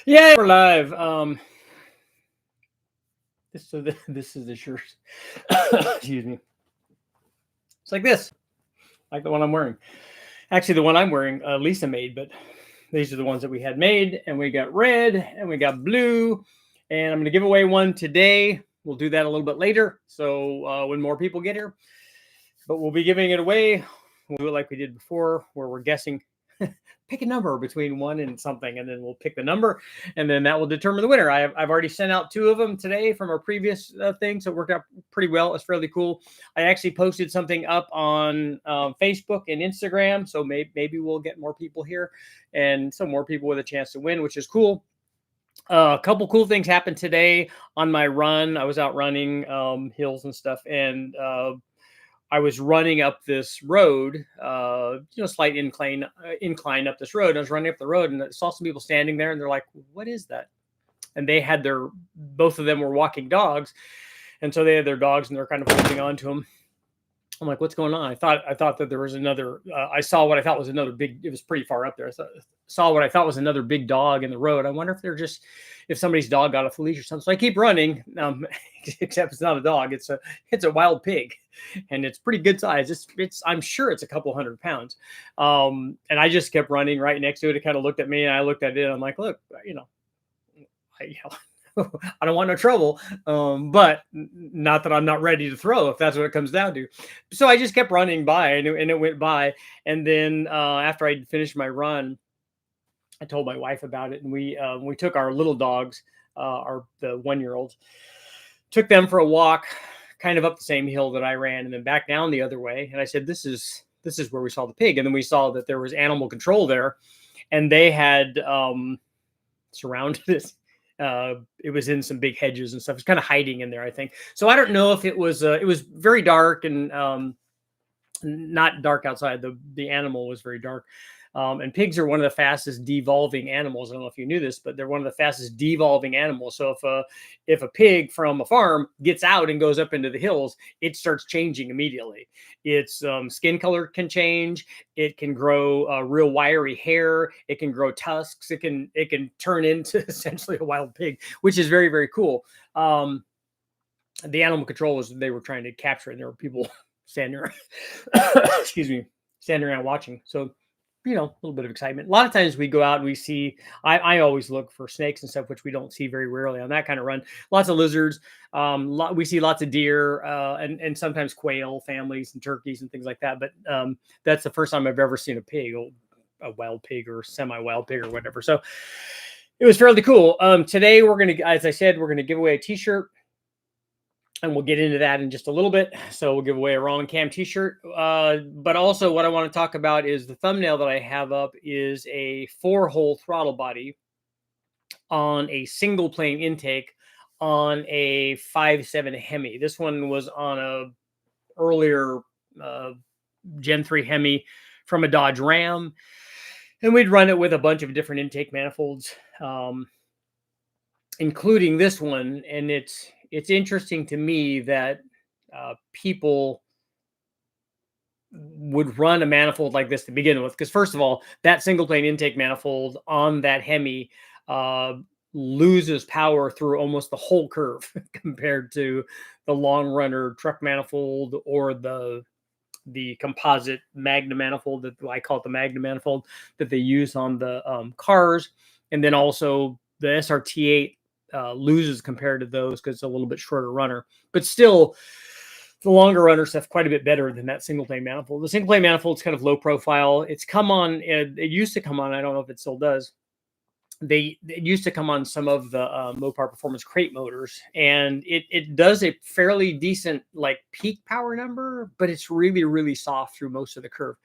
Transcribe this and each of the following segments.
Yeah, we're live. This is the shirt. Excuse me. It's like this, like the one I'm wearing. Actually, the one I'm wearing, Lisa made, but these are the ones that we had made, and we got red and we got blue, and I'm going to give away one today. We'll do that a little bit later, so when more people get here. But we'll be giving it away. We'll do it like we did before, where we're guessing. Pick a number between one and something, and then we'll pick the number, and then that will determine the winner. I've already sent out 2 of them today from our previous thing, so it worked out pretty well. It's fairly cool. I actually posted something up on Facebook and Instagram, so maybe we'll get more people here and some more people with a chance to win, which is cool. A couple cool things happened today on my run. I was out running hills and stuff, and I was running up this road, slight incline up this road. I was running up the road and I saw some people standing there, and they're like, "What is that?" And they had both of them were walking dogs, and so they had their dogs and they're kind of holding on to them. I'm like, "What's going on?" I thought that there was another. I saw what I thought was another big. It was pretty far up there. I saw what I thought was another big dog in the road. I wonder if somebody's dog got off the leash or something. So I keep running, except it's not a dog. It's a wild pig, and it's pretty good size. I'm sure it's a couple 100 pounds. And I just kept running right next to it. It kind of looked at me, and I looked at it. And I'm like, look, I don't want no trouble, but not that I'm not ready to throw, if that's what it comes down to. So I just kept running by, and it went by. And then after I finished my run, I told my wife about it, and we took our little dogs, the 1-year-olds, took them for a walk, kind of up the same hill that I ran, and then back down the other way. And I said, "This is where we saw the pig." And then we saw that there was animal control there, and they had surrounded it. It was in some big hedges and stuff. It's kind of hiding in there, I think. So I don't know if it was very dark and not dark outside. The animal was very dark. And pigs are one of the fastest devolving animals. I don't know if you knew this, but they're one of the fastest devolving animals. So if a pig from a farm gets out and goes up into the hills, it starts changing immediately. Its skin color can change. It can grow real wiry hair. It can grow tusks. It can turn into essentially a wild pig, which is very, very cool. The animal control they were trying to capture it, and there were people standing around, standing around watching. So, a little bit of excitement. A lot of times we go out and we see, I always look for snakes and stuff, which we don't see very rarely on that kind of run. Lots of lizards. We see lots of deer and sometimes quail families and turkeys and things like that. But that's the first time I've ever seen a wild pig or semi-wild pig or whatever. So it was fairly cool. Today as I said, we're going to give away a t-shirt. And we'll get into that in just a little bit. So we'll give away a Raw and Cam t-shirt. But also what I want to talk about is the thumbnail that I have up is a 4-hole throttle body on a single plane intake on a 5.7 Hemi. This one was on a earlier Gen 3 Hemi from a Dodge Ram. And we'd run it with a bunch of different intake manifolds, including this one. And it's interesting to me that people would run a manifold like this to begin with, because first of all, that single plane intake manifold on that Hemi loses power through almost the whole curve compared to the long runner truck manifold or the composite Magna manifold that I call it the Magna manifold that they use on the cars. And then also the SRT8 loses compared to those because it's a little bit shorter runner, but still the longer runner stuff quite a bit better than that single plane manifold. The single plane manifold is kind of low profile. It used to come on, I don't know if it still does. It used to come on some of the Mopar Performance crate motors, and it does a fairly decent like peak power number, but it's really, really soft through most of the curve.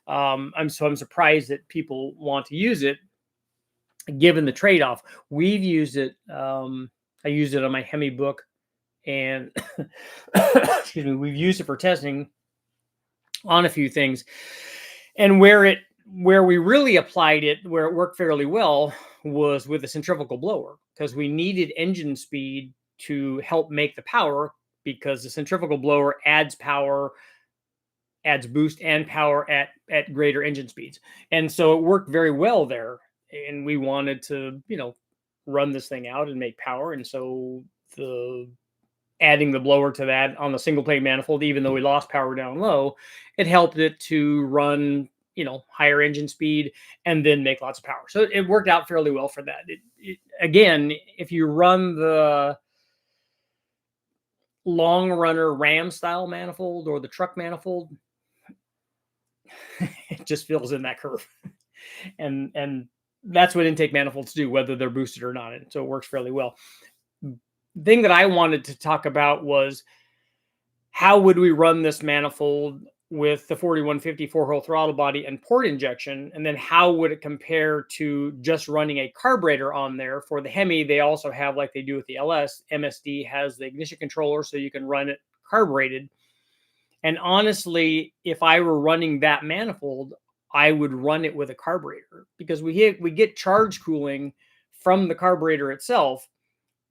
I'm surprised that people want to use it, given the trade-off. We've used it. I used it on my Hemi book, and excuse me, we've used it for testing on a few things. And where we really applied it, where it worked fairly well, was with a centrifugal blower, because we needed engine speed to help make the power, because the centrifugal blower adds boost and power at greater engine speeds. And so it worked very well there. And we wanted to, run this thing out and make power. And so adding the blower to that on the single plane manifold, even though we lost power down low, it helped it to run, higher engine speed and then make lots of power. So it worked out fairly well for that. Again, if you run the long runner Ram style manifold or the truck manifold, it just fills in that curve. and that's what intake manifolds do, whether they're boosted or not. And so it works fairly well. The thing that I wanted to talk about was how would we run this manifold with the 4150 4-hole throttle body and port injection, and then how would it compare to just running a carburetor on there. For the Hemi, they also have, like they do with the LS, MSD has the ignition controller, so you can run it carbureted. And honestly, if I were running that manifold, I would run it with a carburetor, because we get charge cooling from the carburetor itself,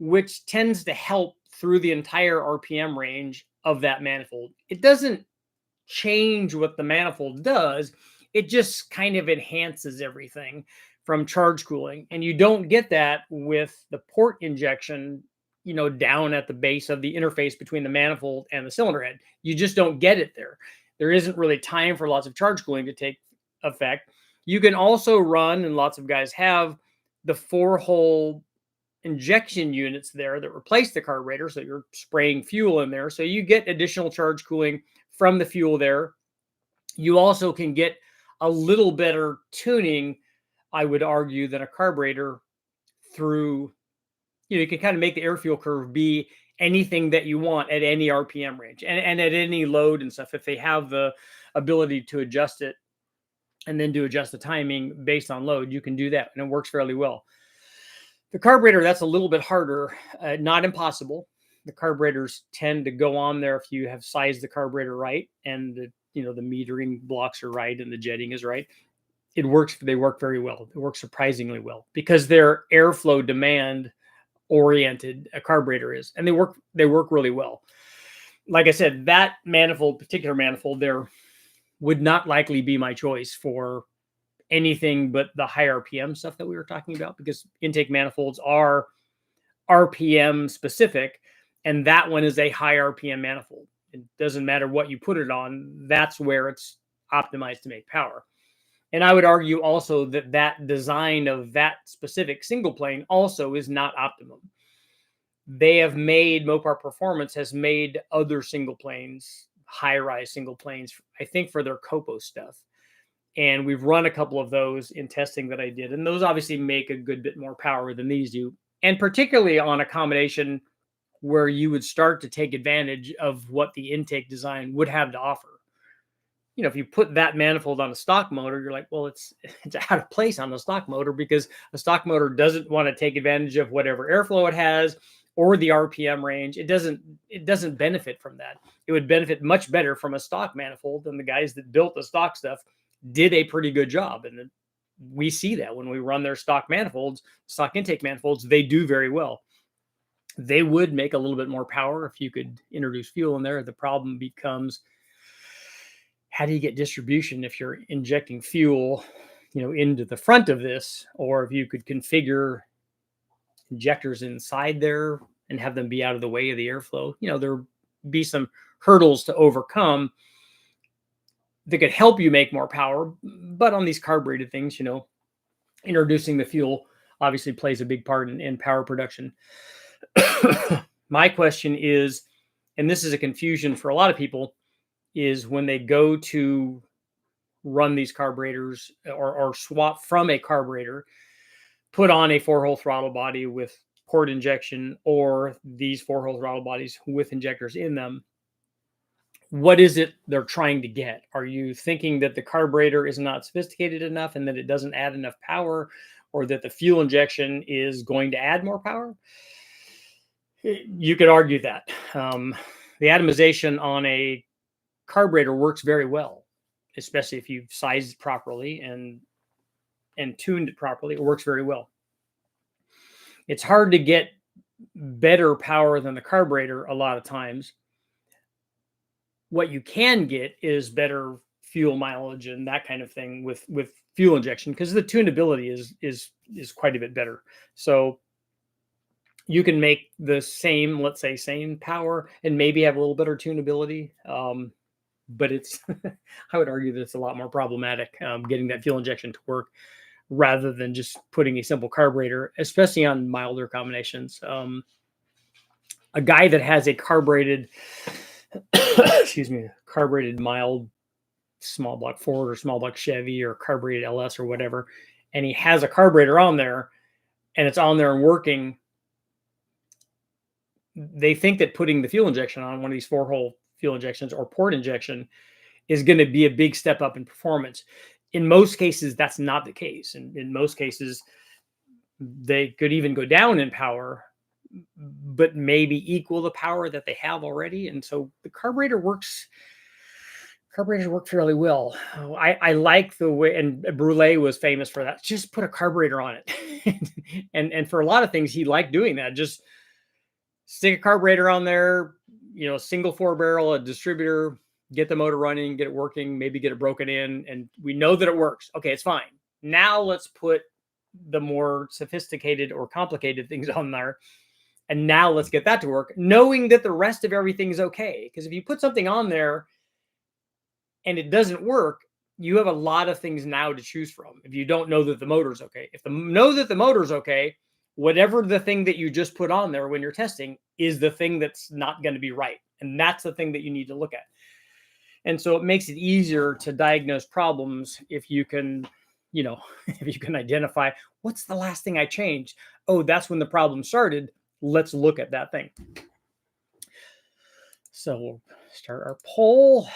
which tends to help through the entire RPM range of that manifold. It doesn't change what the manifold does. It just kind of enhances everything from charge cooling. And you don't get that with the port injection, down at the base of the interface between the manifold and the cylinder head. You just don't get it there. There isn't really time for lots of charge cooling to take effect. You can also run, and lots of guys have, the 4-hole injection units there that replace the carburetor. So you're spraying fuel in there. So you get additional charge cooling from the fuel there. You also can get a little better tuning, I would argue, than a carburetor through, you can kind of make the air fuel curve be anything that you want at any RPM range and at any load and stuff. If they have the ability to adjust it and then to adjust the timing based on load, you can do that, and it works fairly well. The carburetor, that's a little bit harder, not impossible. The carburetors tend to go on there if you have sized the carburetor right and the metering blocks are right and the jetting is right. They work very well. It works surprisingly well because they're airflow demand oriented, a carburetor is, and they work really well. Like I said, that particular manifold there would not likely be my choice for anything but the high RPM stuff that we were talking about, because intake manifolds are RPM specific, and that one is a high RPM manifold. It doesn't matter what you put it on, that's where it's optimized to make power. And I would argue also that design of that specific single plane also is not optimum. Mopar Performance has made other single planes, high-rise single planes, I think for their Copo stuff. And we've run a couple of those in testing that I did. And those obviously make a good bit more power than these do. And particularly on a combination where you would start to take advantage of what the intake design would have to offer. If you put that manifold on a stock motor, you're like, well, it's out of place on the stock motor, because a stock motor doesn't want to take advantage of whatever airflow it has or the RPM range. It doesn't benefit from that. It would benefit much better from a stock manifold, and the guys that built the stock stuff did a pretty good job. And we see that when we run their stock manifolds, stock intake manifolds, they do very well. They would make a little bit more power if you could introduce fuel in there. The problem becomes, how do you get distribution if you're injecting fuel, into the front of this, or if you could configure injectors inside there and have them be out of the way of the airflow. There'd be some hurdles to overcome that could help you make more power. But on these carbureted things, introducing the fuel obviously plays a big part in power production. My question is, and this is a confusion for a lot of people, is when they go to run these carburetors or swap from a carburetor, put on a 4-hole throttle body with port injection or these 4-hole throttle bodies with injectors in them, what is it they're trying to get? Are you thinking that the carburetor is not sophisticated enough and that it doesn't add enough power, or that the fuel injection is going to add more power? You could argue that. The atomization on a carburetor works very well, especially if you've sized it properly and tuned it properly. It works very well. It's hard to get better power than the carburetor a lot of times. What you can get is better fuel mileage and that kind of thing with fuel injection, because the tunability is quite a bit better. So you can make the same, let's say, same power and maybe have a little better tunability. But it's, I would argue that it's a lot more problematic getting that fuel injection to work rather than just putting a simple carburetor, especially on milder combinations. A guy that has a carbureted, excuse me, carbureted mild small block Ford or small block Chevy or carbureted LS or whatever, and he has a carburetor on there and it's on there and working, they think that putting the fuel injection on one of these 4-hole fuel injections or port injection is going to be a big step up in performance. In most cases, that's not the case. And in most cases, they could even go down in power, but maybe equal the power that they have already. And so the carburetors work fairly well. I like the way, and Brule was famous for that. Just put a carburetor on it. and for a lot of things, he liked doing that. Just stick a carburetor on there, single 4-barrel, a distributor, get the motor running, get it working, maybe get it broken in, and we know that it works. Okay, it's fine. Now let's put the more sophisticated or complicated things on there. And now let's get that to work, knowing that the rest of everything's okay. Because if you put something on there and it doesn't work, you have a lot of things now to choose from. If you don't know that the motor's okay, know that the motor's okay, whatever the thing that you just put on there when you're testing is the thing that's not going to be right. And that's the thing that you need to look at. And so it makes it easier to diagnose problems if you can, if you can identify what's the last thing I changed. Oh, that's when the problem started. Let's look at that thing. So we'll start our poll.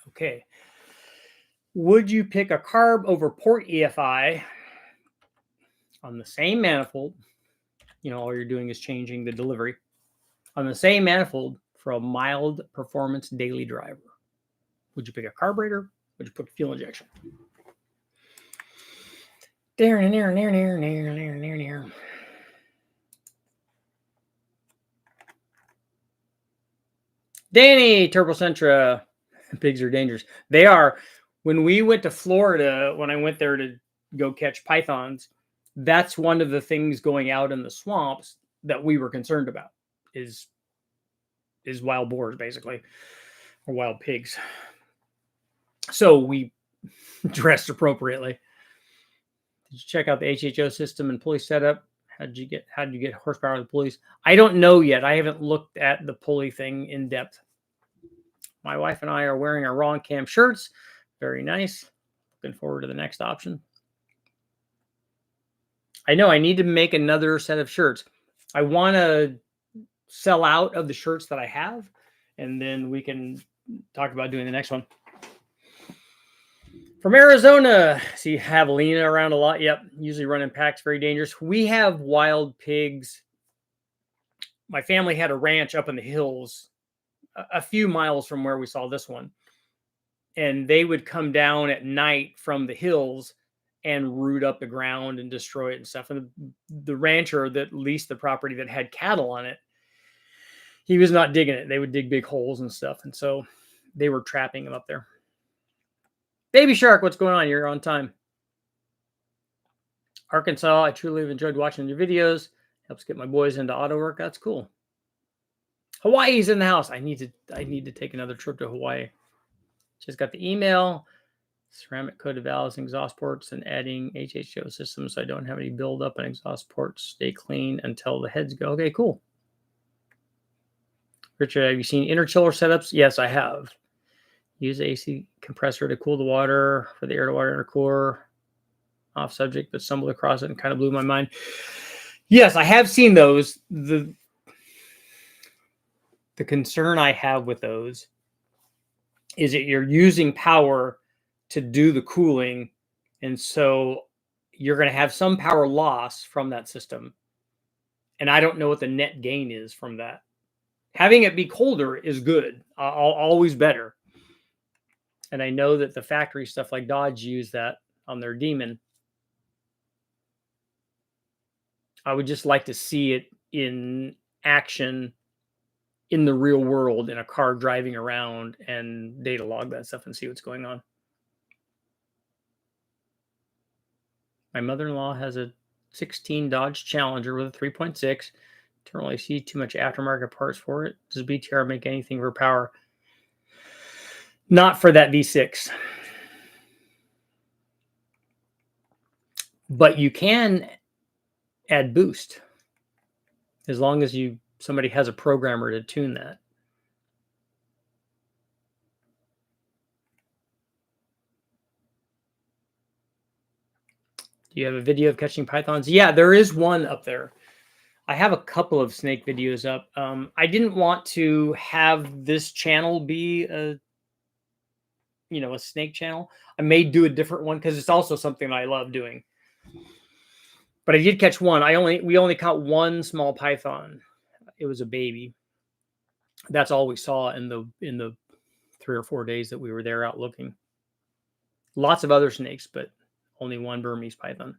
Okay. Would you pick a carb over port EFI on the same manifold? All you're doing is changing the delivery on the same manifold for a mild performance daily driver. Would you pick a carburetor? Would you put fuel injection? Danny, Turbocentra. Pigs are dangerous. They are. When we went to Florida, when I went there to go catch pythons, that's one of the things going out in the swamps that we were concerned about is wild boars, basically, or wild pigs. So we dressed appropriately. Did you check out the HHO system and pulley setup? How did you get horsepower of the pulleys? I don't know yet. I haven't looked at the pulley thing in depth. My wife and I are wearing our Raw and Cam shirts. Very nice. Looking forward to the next option. I know I need to make another set of shirts. I want to sell out of the shirts that I have, and then we can talk about doing the next one. From Arizona, see javelina around a lot. Yep, usually run in packs, very dangerous. We have wild pigs. My family had a ranch up in the hills a few miles from where we saw this one. And they would come down at night from the hills and root up the ground and destroy it and stuff. And the rancher that leased the property that had cattle on it, he was not digging it. They would dig big holes and stuff. And so they were trapping them up there. Baby Shark, what's going on? You're on time. Arkansas, I truly have enjoyed watching your videos. Helps get my boys into auto work. That's cool. Hawaii's in the house. I need to take another trip to Hawaii. Just got the email. Ceramic coated valves and exhaust ports and adding HHO systems so I don't have any buildup and exhaust ports stay clean until the heads go. Okay, cool. Richard, have you seen inner chiller setups? Yes, I have. Use the AC compressor to cool the water for the air to water intercooler. Off subject, but stumbled across it and kind of blew my mind. Yes, I have seen those. The concern I have with those is that you're using power to do the cooling. And so you're going to have some power loss from that system. And I don't know what the net gain is from that. Having it be colder is good, always better. And I know that the factory stuff like Dodge use that on their Demon. I would just like to see it in action in the real world in a car driving around and data log that stuff and see what's going on. My mother-in-law has a 16 Dodge Challenger with a 3.6. Don't really see too much aftermarket parts for it. Does BTR make anything for power? Not for that V6. But you can add boost as long as somebody has a programmer to tune that. Do you have a video of catching pythons? Yeah, there is one up there. I have a couple of snake videos up. I didn't want to have this channel be a snake channel. I may do a different one because it's also something I love doing. But I did catch one. We only caught one small python. It was a baby. That's all we saw in the 3 or 4 days that we were there out looking. Lots of other snakes, but only one Burmese python.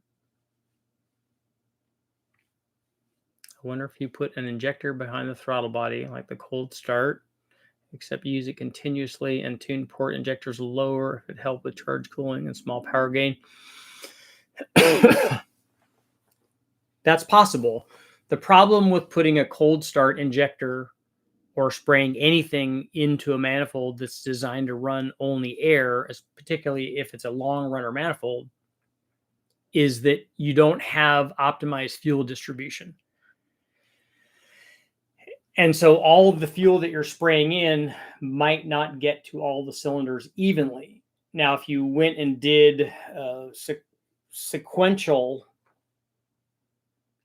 I wonder if you put an injector behind the throttle body, like the cold start, except you use it continuously and tune port injectors lower if it helped with charge cooling and small power gain. That's possible. The problem with putting a cold start injector or spraying anything into a manifold that's designed to run only air, particularly if it's a long runner manifold, is that you don't have optimized fuel distribution. And so all of the fuel that you're spraying in might not get to all the cylinders evenly. Now, if you went and did sequential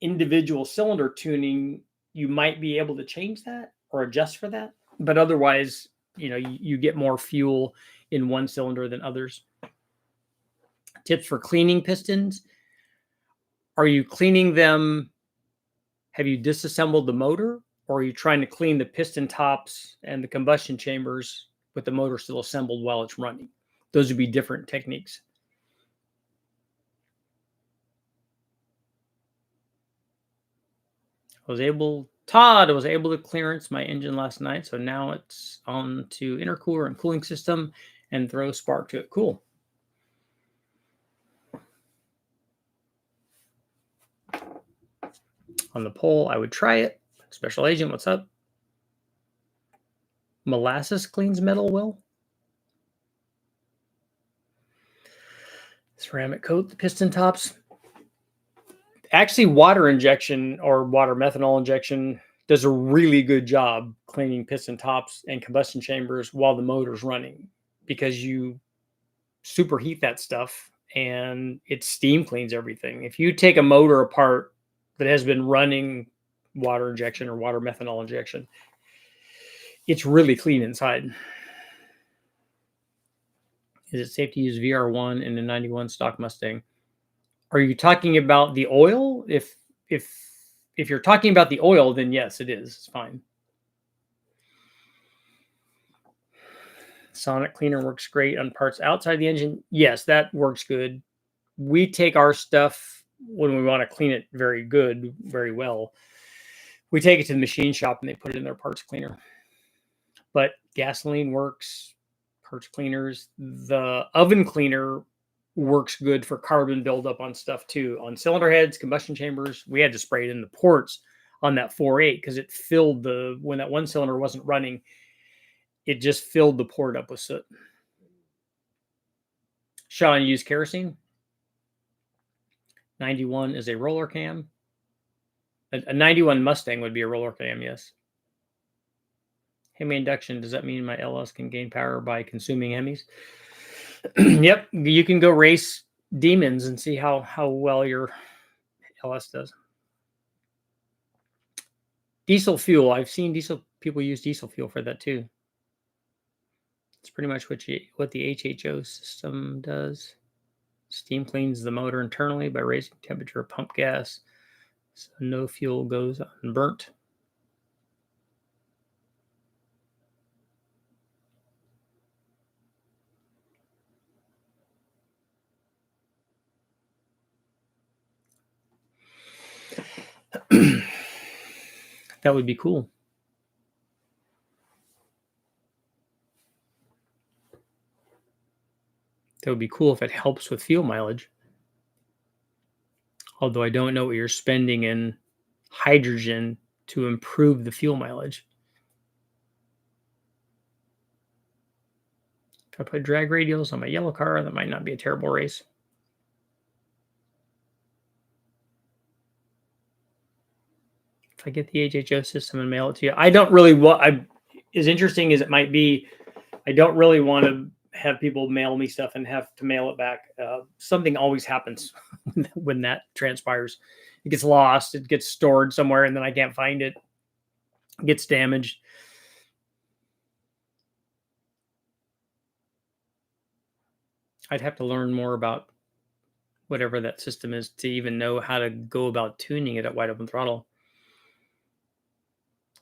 individual cylinder tuning, you might be able to change that or adjust for that. But otherwise, you get more fuel in one cylinder than others. Tips for cleaning pistons. Are you cleaning them? Have you disassembled the motor? Or are you trying to clean the piston tops and the combustion chambers with the motor still assembled while it's running? Those would be different techniques. Todd was able to clearance my engine last night, so now it's on to intercooler and cooling system and throw spark to it. Cool. On the pole, I would try it. Special Agent, what's up? Molasses cleans metal well. Ceramic coat the piston tops. Actually, water injection or water methanol injection does a really good job cleaning piston tops and combustion chambers while the motor's running, because you superheat that stuff and it steam cleans everything. If you take a motor apart that has been running water injection or water methanol injection, it's really clean inside. Is it safe to use VR1 in a 91 stock Mustang? Are you talking about the oil? If you're talking about the oil, then yes, it is. It's fine. Sonic cleaner works great on parts outside the engine. Yes, that works good. We take our stuff when we want to clean it very well. We take it to the machine shop and they put it in their parts cleaner. But gasoline works, parts cleaners. The oven cleaner works good for carbon buildup on stuff too. On cylinder heads, combustion chambers, we had to spray it in the ports on that 4.8 because it filled when that one cylinder wasn't running, it just filled the port up with soot. Sean, use kerosene. 91 is a roller cam. A 91 Mustang would be a roller cam, yes. Hemi induction, does that mean my LS can gain power by consuming Hemis? Yep, you can go race demons and see how well your LS does. Diesel fuel, I've seen people use diesel fuel for that too. It's pretty much what the HHO system does. Steam cleans the motor internally by raising temperature of pump gas, so no fuel goes unburnt. That would be cool. That would be cool if it helps with fuel mileage. Although I don't know what you're spending in hydrogen to improve the fuel mileage. If I put drag radials on my yellow car, that might not be a terrible race. If I get the HHO system and mail it to you, I don't really want. As interesting as it might be, I don't really want to have people mail me stuff and have to mail it back. Something always happens when that transpires. It gets lost, it gets stored somewhere, and then I can't find it. It gets damaged. I'd have to learn more about whatever that system is to even know how to go about tuning it at wide open throttle.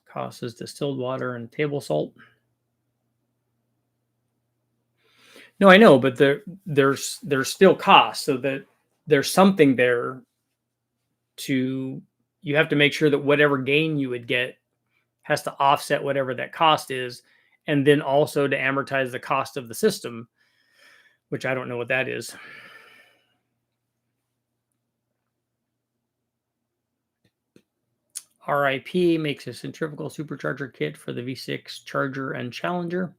Cost is distilled water and table salt. No, I know, but there's still costs, so that there's something there to, you have to make sure that whatever gain you would get has to offset whatever that cost is, and then also to amortize the cost of the system, which I don't know what that is. RIP makes a centrifugal supercharger kit for the V6 Charger and Challenger.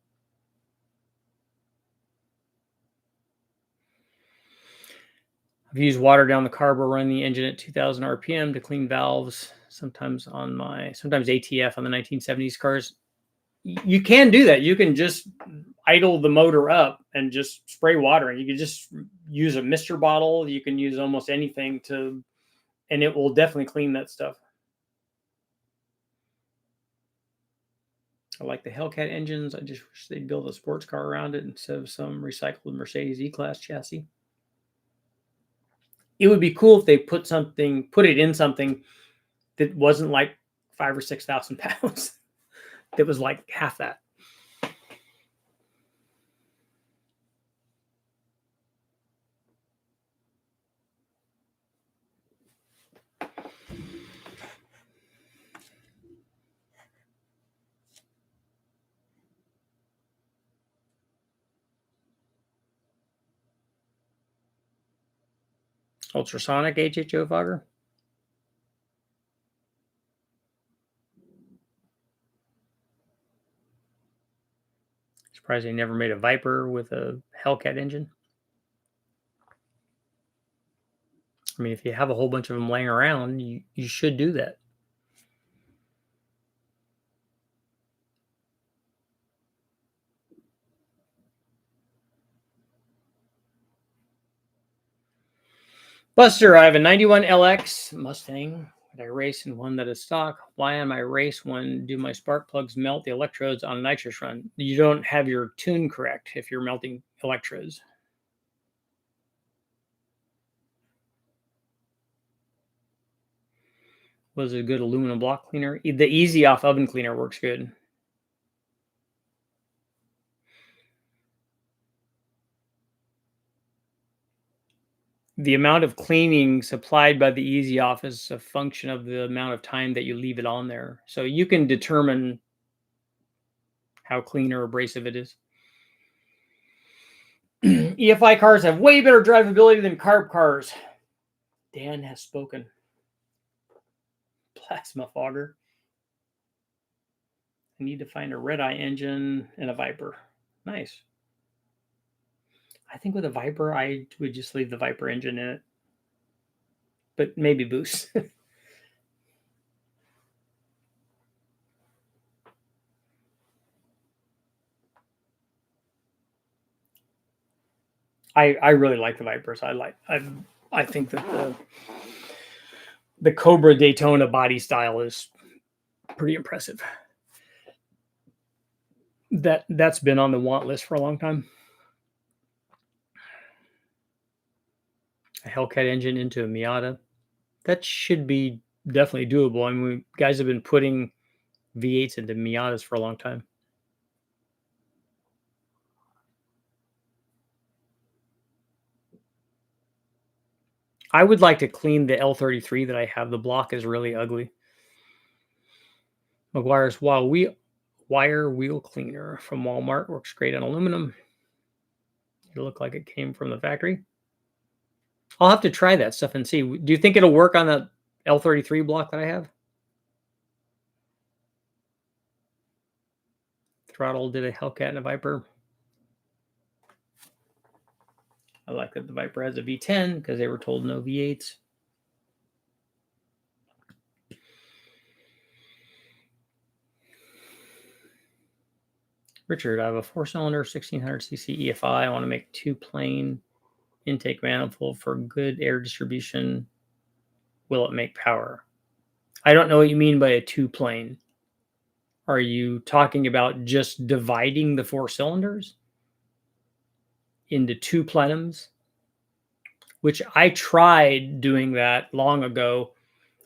I've used water down the carb or run the engine at 2000 RPM to clean valves, sometimes ATF on the 1970s cars. You can do that. You can just idle the motor up and just spray water. And you can just use a mister bottle. You can use almost anything and it will definitely clean that stuff. I like the Hellcat engines. I just wish they'd build a sports car around it instead of some recycled Mercedes E-Class chassis. It would be cool if they put it in something that wasn't like 5,000 or 6,000 pounds. That was like half that. Ultrasonic HHO fogger. Surprised they never made a Viper with a Hellcat engine. I mean, if you have a whole bunch of them laying around, you should do that. Buster, I have a 91 LX Mustang that I race and one that is stock. Why on my race one do my spark plugs melt the electrodes on a nitrous run? You don't have your tune correct if you're melting electrodes. Was it a good aluminum block cleaner? The Easy Off oven cleaner works good. The amount of cleaning supplied by the Easy Off is a function of the amount of time that you leave it on there. So you can determine how clean or abrasive it is. EFI cars have way better drivability than carb cars. Dan has spoken. Plasma fogger. I need to find a red-eye engine and a Viper. Nice. I think with a Viper, I would just leave the Viper engine in it. But maybe boost. I really like the Vipers. I think that the Cobra Daytona body style is pretty impressive. That's been on the want list for a long time. a Hellcat engine into a Miata. That should be definitely doable. I mean, guys have been putting V8s into Miatas for a long time. I would like to clean the L33 that I have. The block is really ugly. McGuire's wire wheel cleaner from Walmart works great on aluminum. It looked like it came from the factory. I'll have to try that stuff and see. Do you think it'll work on the L33 block that I have? Throttle did a Hellcat and a Viper. I like that the Viper has a V10 because they were told no V8s. Richard, I have a 4-cylinder 1600cc EFI. I want to make 2-plane intake manifold for good air distribution. Will it make power? I don't know what you mean by a 2-plane. Are you talking about just dividing the 4 cylinders into 2 plenums? Which I tried doing that long ago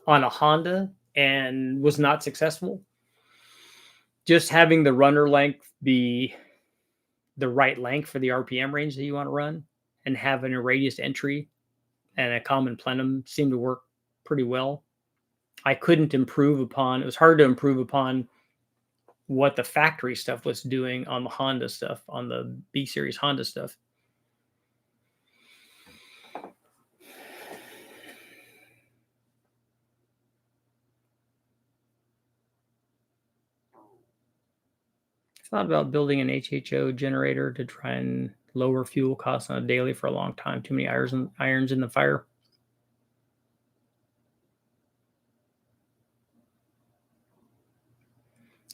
on a Honda and was not successful. Just having the runner length be the right length for the RPM range that you want to run and having a radius entry and a common plenum seemed to work pretty well. I couldn't improve upon, it was hard to improve upon what the factory stuff was doing on the Honda stuff, on the B series Honda stuff. Thought about building an HHO generator to try and lower fuel costs on a daily for a long time. Too many irons in the fire.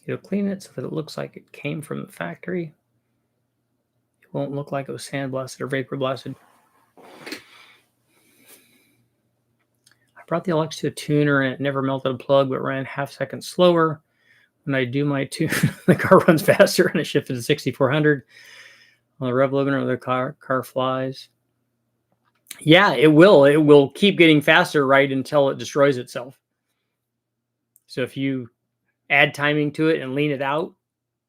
You'll clean it so that it looks like it came from the factory. It won't look like it was sandblasted or vapor blasted. I brought the LX to a tuner and it never melted a plug but ran half second slower. When I do my tune, the car runs faster and it shifted to 6400. On the rev limiter, the car flies. Yeah, it will. It will keep getting faster right until it destroys itself. So if you add timing to it and lean it out,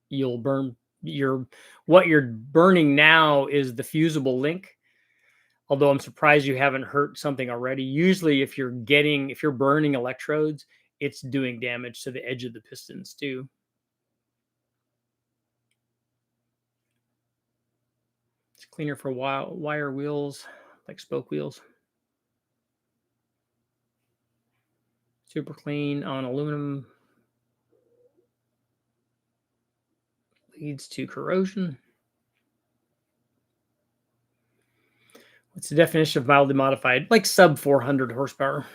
you'll burn what you're burning now is the fusible link. Although I'm surprised you haven't hurt something already. Usually if you're burning electrodes, it's doing damage to the edge of the pistons too. It's cleaner for wire wheels, like spoke wheels. Super clean on aluminum. Leads to corrosion. What's the definition of mildly modified? Like sub 400 horsepower.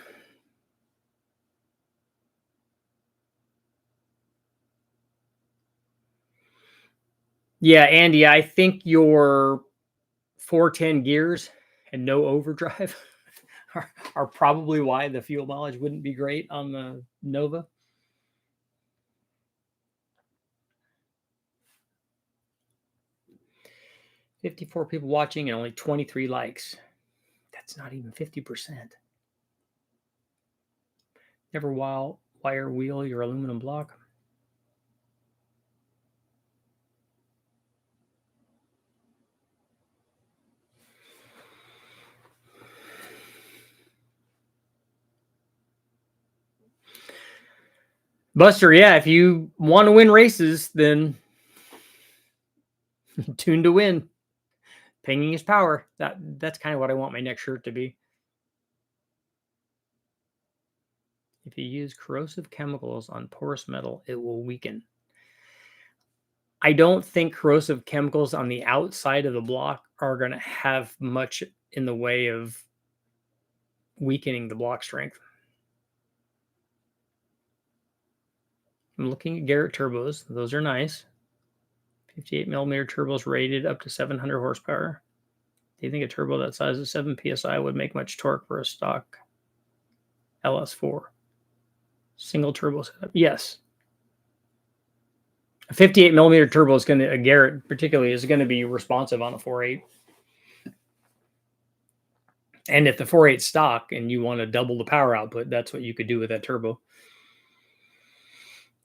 Yeah, Andy, I think your 410 gears and no overdrive are probably why the fuel mileage wouldn't be great on the Nova. $54 people watching and only 23 likes. That's not even 50%. Never wire wheel your aluminum block. Buster, yeah, if you want to win races, then tune to win. Pinging is power. That's kind of what I want my next shirt to be. If you use corrosive chemicals on porous metal, it will weaken. I don't think corrosive chemicals on the outside of the block are going to have much in the way of weakening the block strength. I'm looking at Garrett turbos. Those are nice. 58 millimeter turbos rated up to 700 horsepower. Do you think a turbo that size of 7 psi would make much torque for a stock LS4? Single turbo setup? Yes. A 58 millimeter turbo is going to, a Garrett particularly, is going to be responsive on a 4.8. And if the 4.8 stock and you want to double the power output, that's what you could do with that turbo.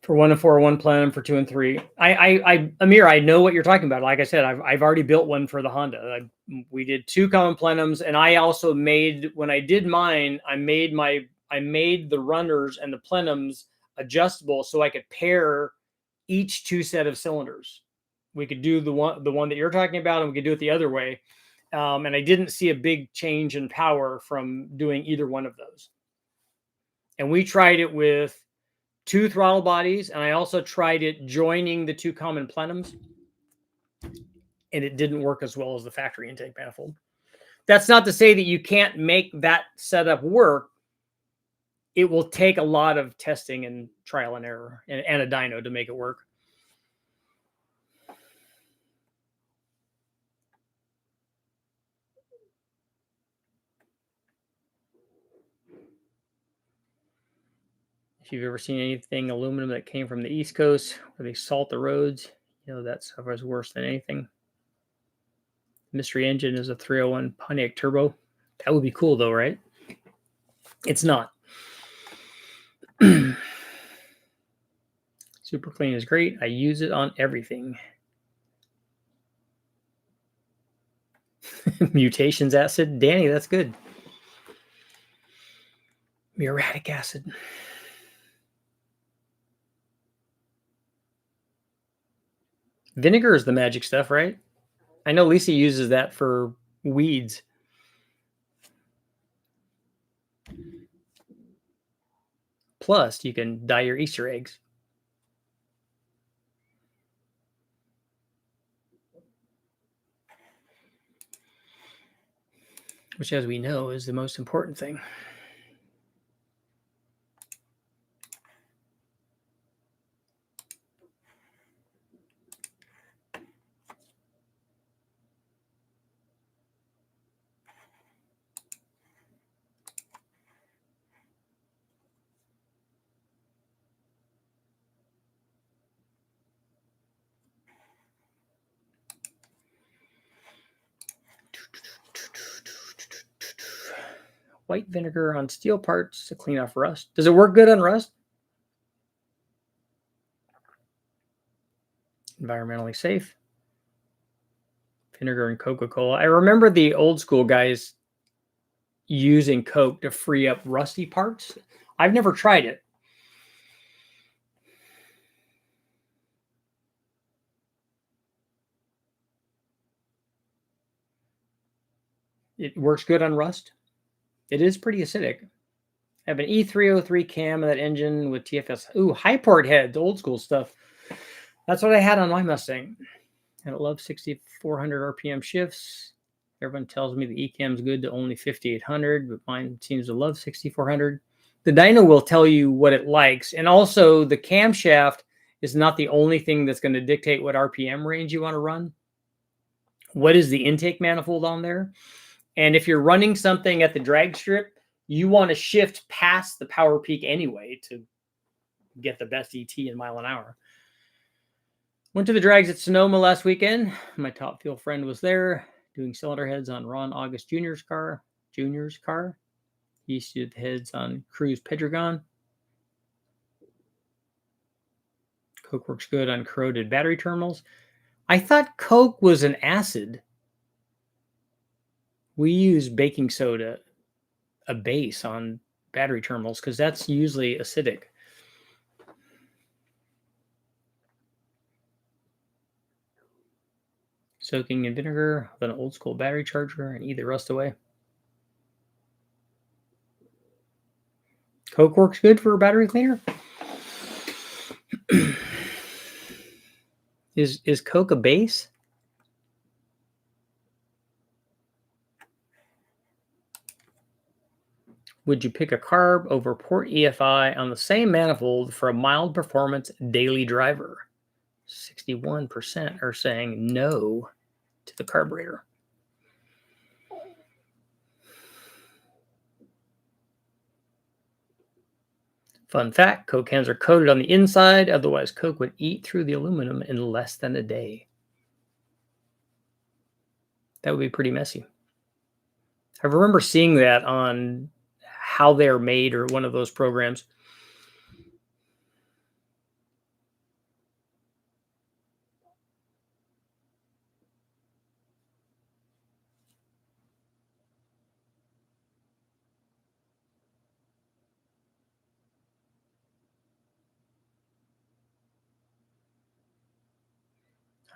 For 1 and 4, 1 plenum, for 2 and 3. Amir, I know what you're talking about. Like I said, I've already built one for the Honda. We did 2 common plenums, and I also made, when I did mine, I made the runners and the plenums adjustable so I could pair each 2 set of cylinders. We could do the one that you're talking about, and we could do it the other way. And I didn't see a big change in power from doing either one of those. And we tried it with 2 throttle bodies, and I also tried it joining the 2 common plenums, and it didn't work as well as the factory intake manifold. That's not to say that you can't make that setup work. It will take a lot of testing and trial and error and a dyno to make it work. If you've ever seen anything aluminum that came from the East Coast where they salt the roads, you know that stuff is worse than anything. Mystery engine is a 301 Pontiac turbo. That would be cool though, right? It's not. Super clean is great. I use it on everything. Mutations acid. Danny, that's good. Muriatic acid. Vinegar is the magic stuff, right? I know Lisa uses that for weeds. Plus, you can dye your Easter eggs. Which, as we know, is the most important thing. White vinegar on steel parts to clean off rust. Does it work good on rust? Environmentally safe. Vinegar and Coca-Cola. I remember the old school guys using Coke to free up rusty parts. I've never tried it. It works good on rust. It is pretty acidic. I have an E303 cam of that engine with TFS. Ooh, high port heads, old school stuff. That's what I had on my Mustang. And it loves 6,400 RPM shifts. Everyone tells me the eCam's good to only 5,800, but mine seems to love 6,400. The dyno will tell you what it likes. And also, the camshaft is not the only thing that's going to dictate what RPM range you want to run. What is the intake manifold on there? And if you're running something at the drag strip, you want to shift past the power peak anyway to get the best ET in mile an hour. Went to the drags at Sonoma last weekend. My top fuel friend was there doing cylinder heads on Ron August Jr.'s car. He used to do the heads on Cruz Pedregon. Coke works good on corroded battery terminals. I thought Coke was an acid. We use baking soda, a base on battery terminals, because that's usually acidic. Soaking in vinegar with an old school battery charger and either rust away. Coke works good for a battery cleaner. Is Coke a base? Would you pick a carb over port EFI on the same manifold for a mild performance daily driver? 61% are saying no to the carburetor. Fun fact, Coke cans are coated on the inside, otherwise Coke would eat through the aluminum in less than a day. That would be pretty messy. I remember seeing that on How They're Made or one of those programs.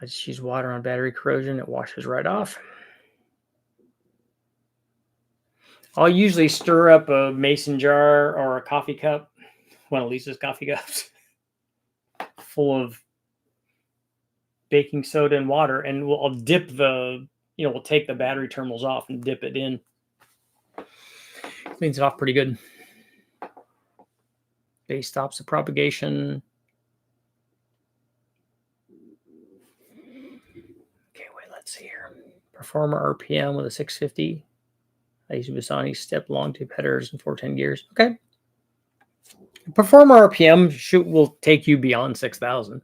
I just use water on battery corrosion. It washes right off. I'll usually stir up a mason jar or a coffee cup, one of Lisa's coffee cups, full of baking soda and water, and I'll dip we'll take the battery terminals off and dip it in. Cleans it off pretty good. Base stops the propagation. Okay, wait, let's see here. Performer RPM with a 650. I use Visani step long tube headers and 410 gears. Okay. Performer RPM will take you beyond 6,000.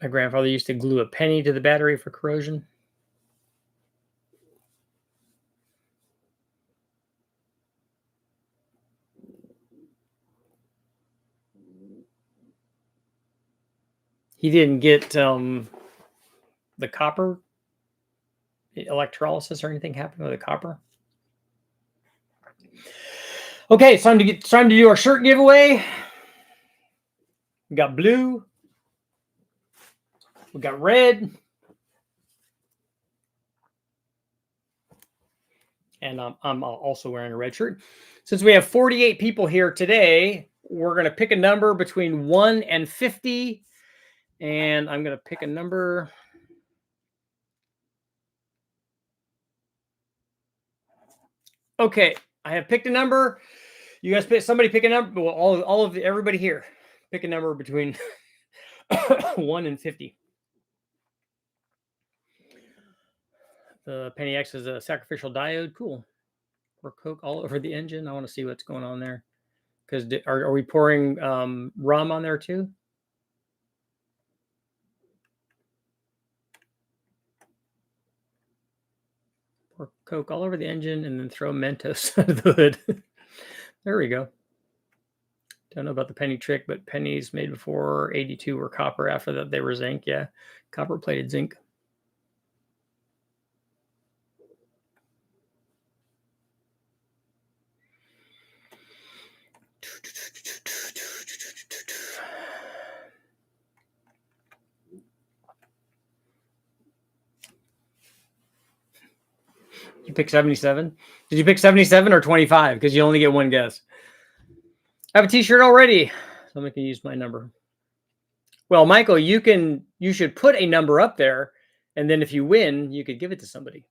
My grandfather used to glue a penny to the battery for corrosion. He didn't get the copper electrolysis or anything happening with the copper. Okay, it's time to do our shirt giveaway. We got blue. We got red. And I'm also wearing a red shirt. Since we have 48 people here today, we're going to pick a number between 1 and 50. And I'm going to pick a number. Okay, I have picked a number. You guys somebody pick a number. Well, all of everybody here, pick a number between 1 and 50. The Penny X is a sacrificial diode. Cool. Pour Coke all over the engine. I want to see what's going on there. Because are we pouring rum on there too? Pour Coke all over the engine and then throw Mentos out of the hood. There we go. Don't know about the penny trick, but pennies made before 82 were copper. After that, they were zinc. Yeah, copper plated zinc. You pick 77? Did you pick 77 or 25? Because you only get one guess. I have a t-shirt already. Somebody can use my number. Well, Michael, you should put a number up there, and then if you win, you could give it to somebody.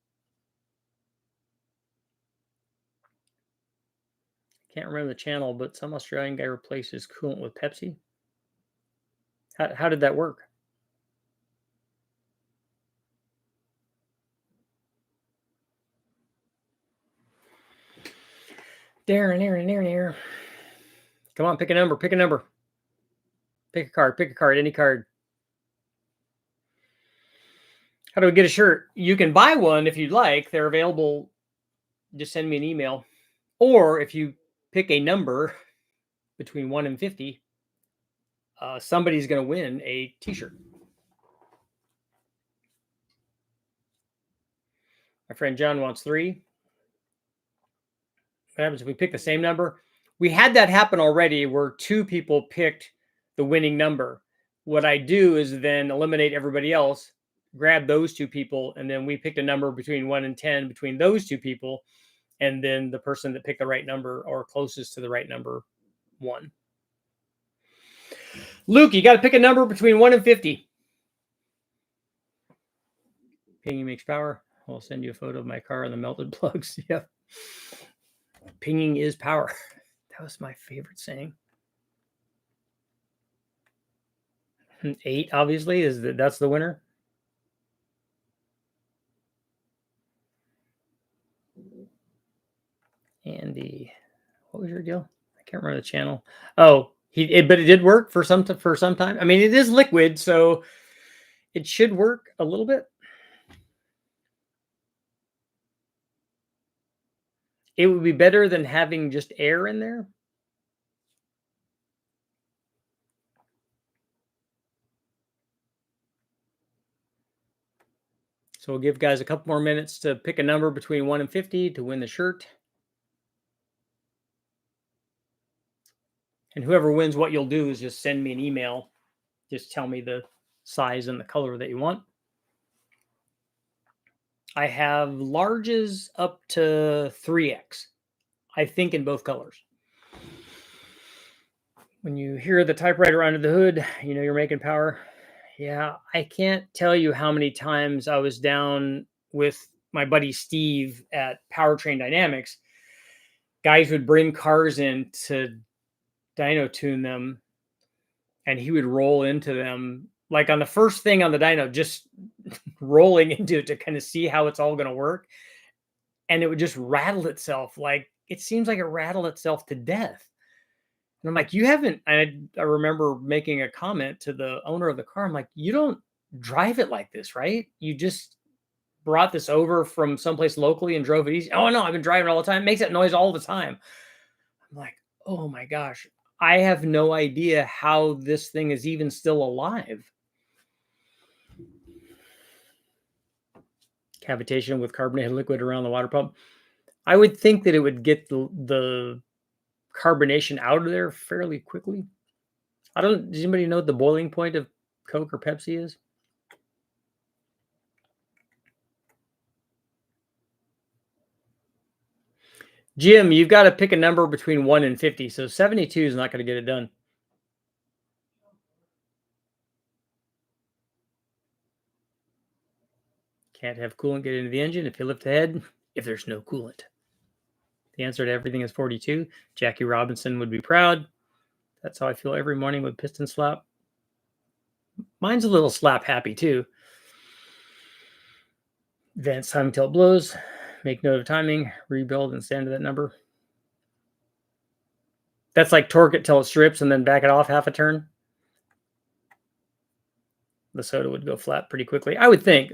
Can't remember the channel, but some Australian guy replaces coolant with Pepsi. How did that work? Darren. Come on, pick a number. Pick a number. Pick a card. Pick a card. Any card. How do we get a shirt? You can buy one if you'd like. They're available. Just send me an email. Or if you pick a number between 1 and 50, somebody's going to win a t-shirt. My friend John wants 3. What happens if we pick the same number? We had that happen already where 2 people picked the winning number. What I do is then eliminate everybody else, grab those 2 people, and then we picked a number between 1 and 10 between those 2 people, and then the person that picked the right number or closest to the right number won. Luke, you got to pick a number between 1 and 50. Pinging makes power. I'll send you a photo of my car and the melted plugs. Yeah. Pinging is power. That was my favorite saying. 8, obviously, that's the winner. Andy, what was your deal? I can't remember the channel. Oh, But it did work for some time. I mean, it is liquid, so it should work a little bit. It would be better than having just air in there. So we'll give guys a couple more minutes to pick a number between 1 and 50 to win the shirt. And whoever wins, what you'll do is just send me an email. Just tell me the size and the color that you want. I have larges up to 3X, I think, in both colors. When you hear the typewriter under the hood, you know you're making power. Yeah, I can't tell you how many times I was down with my buddy Steve at Powertrain Dynamics. Guys would bring cars in to dyno tune them, and he would roll into them like on the first thing on the dyno, just rolling into it to kind of see how it's all going to work. And it would just rattle itself. Like, it seems like it rattled itself to death. And I'm like, you haven't, I remember making a comment to the owner of the car. I'm like, you don't drive it like this, right? You just brought this over from someplace locally and drove it easy. Oh no, I've been driving it all the time. It makes that noise all the time. I'm like, oh my gosh, I have no idea how this thing is even still alive. Cavitation with carbonated liquid around the water pump. I would think that it would get the carbonation out of there fairly quickly. Does anybody know what the boiling point of Coke or Pepsi is? Jim, you've got to pick a number between 1 and 50. So 72 is not going to get it done. Can't have coolant get into the engine if you lift the head, if there's no coolant. The answer to everything is 42. Jackie Robinson would be proud. That's how I feel every morning with piston slap. Mine's a little slap happy too. Advance time until it blows. Make note of timing. Rebuild and stand to that number. That's like torque it till it strips and then back it off half a turn. The soda would go flat pretty quickly, I would think.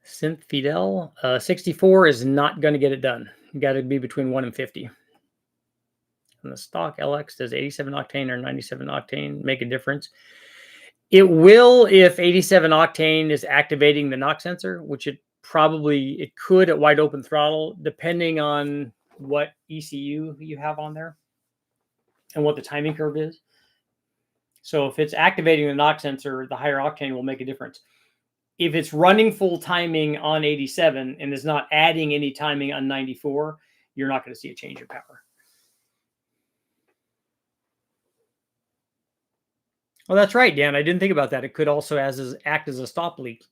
Synth Fidel, 64 is not going to get it done. You got to be between 1 and 50. And the stock LX, does 87 octane or 97 octane make a difference? It will if 87 octane is activating the knock sensor, which it could at wide open throttle, depending on what ECU you have on there and what the timing curve is. So if it's activating the knock sensor, the higher octane will make a difference. If it's running full timing on 87 and is not adding any timing on 94, you're not going to see a change in power. Well, that's right, Dan. I didn't think about that. It could also act as a stop leak.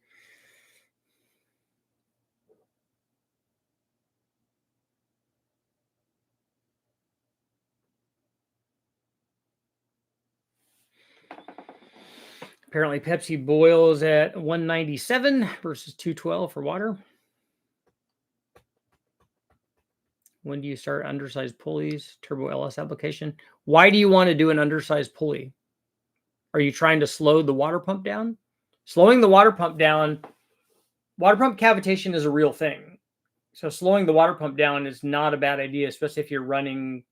Apparently, Pepsi boils at 197 versus 212 for water. When do you start undersized pulleys, turbo LS application? Why do you want to do an undersized pulley? Are you trying to slow the water pump down? Slowing the water pump down, water pump cavitation is a real thing. So slowing the water pump down is not a bad idea, especially if you're running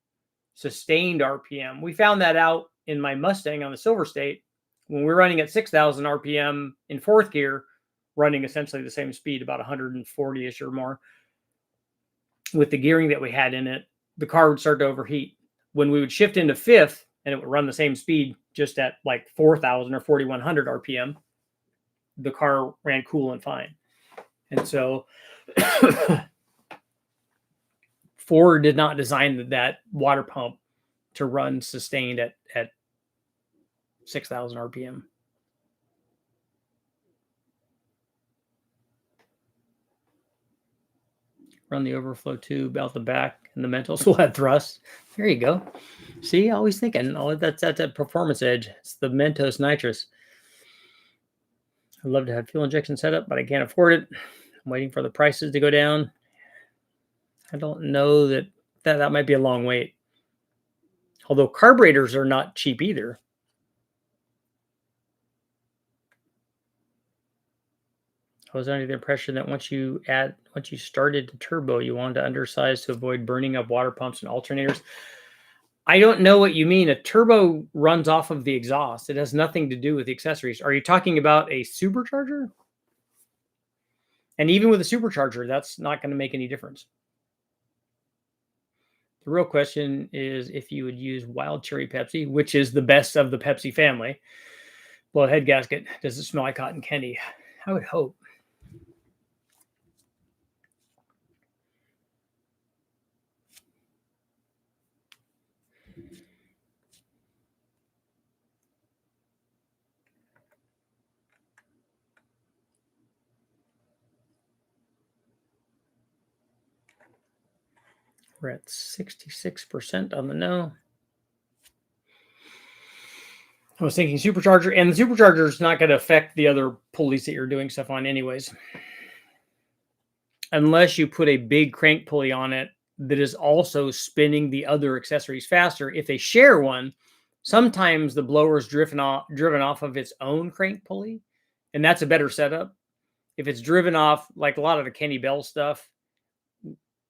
sustained RPM. We found that out in my Mustang on the Silver State when we're running at 6,000 RPM in fourth gear, running essentially the same speed, about 140-ish or more. With the gearing that we had in it, the car would start to overheat. When we would shift into fifth and it would run the same speed just at like 4,000 or 4,100 RPM, the car ran cool and fine. And so Ford did not design that water pump to run sustained at 6,000 RPM. Run the overflow tube out the back, and the Mentos will add thrust. There you go. See, always thinking, that's that performance edge. It's the Mentos Nitrous. I'd love to have fuel injection set up, but I can't afford it. I'm waiting for the prices to go down. I don't know that that might be a long wait. Although carburetors are not cheap either. I was under the impression that once you started the turbo, you wanted to undersize to avoid burning up water pumps and alternators. I don't know what you mean. A turbo runs off of the exhaust. It has nothing to do with the accessories. Are you talking about a supercharger? And even with a supercharger, that's not going to make any difference. The real question is if you would use wild cherry Pepsi, which is the best of the Pepsi family. Blow a head gasket. Does it smell like cotton candy? I would hope. We're at 66% on the no. I was thinking supercharger, and the supercharger is not going to affect the other pulleys that you're doing stuff on anyways. Unless you put a big crank pulley on it that is also spinning the other accessories faster. If they share one, sometimes the blower is driven off of its own crank pulley, and that's a better setup. If it's driven off, like a lot of the Kenny Bell stuff,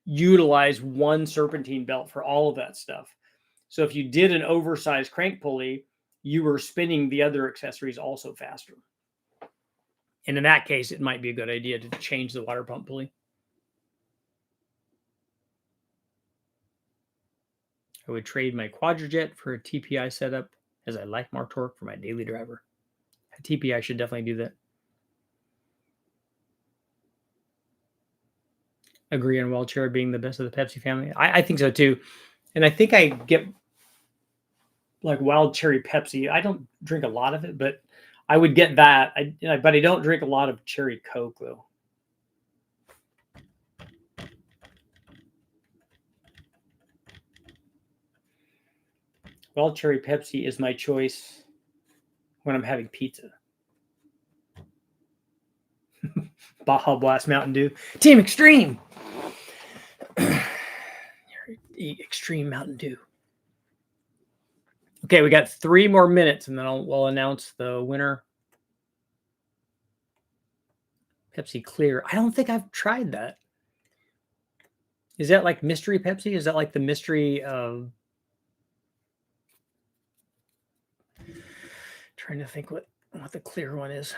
utilize one serpentine belt for all of that stuff. So if you did an oversized crank pulley, you were spinning the other accessories also faster. And in that case, it might be a good idea to change the water pump pulley. I would trade my Quadrajet for a TPI setup as I like more torque for my daily driver. A TPI should definitely do that. Agree on wild cherry being the best of the Pepsi family. I think so too. And I think I get like wild cherry Pepsi. I don't drink a lot of it, but I would get that. But I don't drink a lot of cherry Coke though. Wild cherry Pepsi is my choice when I'm having pizza. Baja Blast Mountain Dew. Team Extreme. Eat Extreme Mountain Dew. Okay, we got 3 more minutes, and then we'll announce the winner. Pepsi Clear. I don't think I've tried that. Is that like mystery Pepsi? Is that like the mystery of... Trying to think what the clear one is.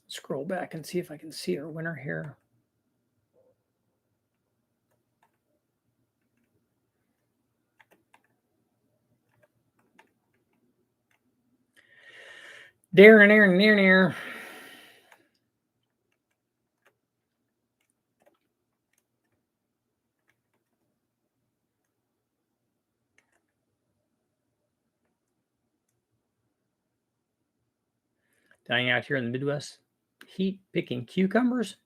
Scroll back and see if I can see our winner here. Near. Dying out here in the Midwest. Heat picking cucumbers.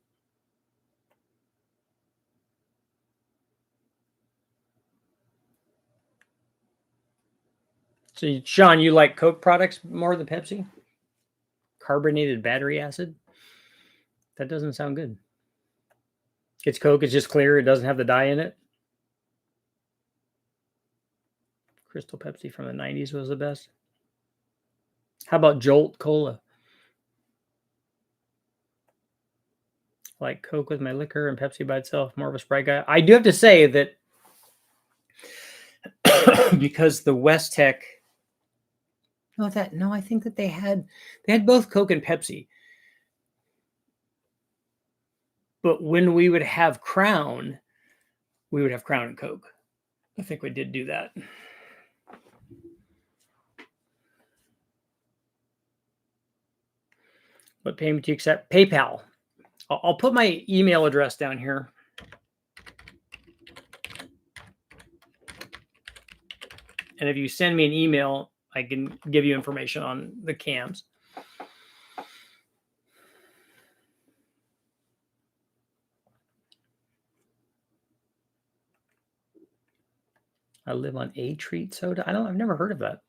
So, Sean, you like Coke products more than Pepsi? Carbonated battery acid? That doesn't sound good. It's Coke. It's just clear. It doesn't have the dye in it. Crystal Pepsi from the 90s was the best. How about Jolt Cola? Like Coke with my liquor and Pepsi by itself. More of a Sprite guy. I do have to say that because the Westech... I think that they had both Coke and Pepsi. But when we would have Crown, we would have Crown and Coke. I think we did do that. What payment do you accept? PayPal. I'll put my email address down here. And if you send me an email, I can give you information on the cams. I live on A Treat soda. I've never heard of that.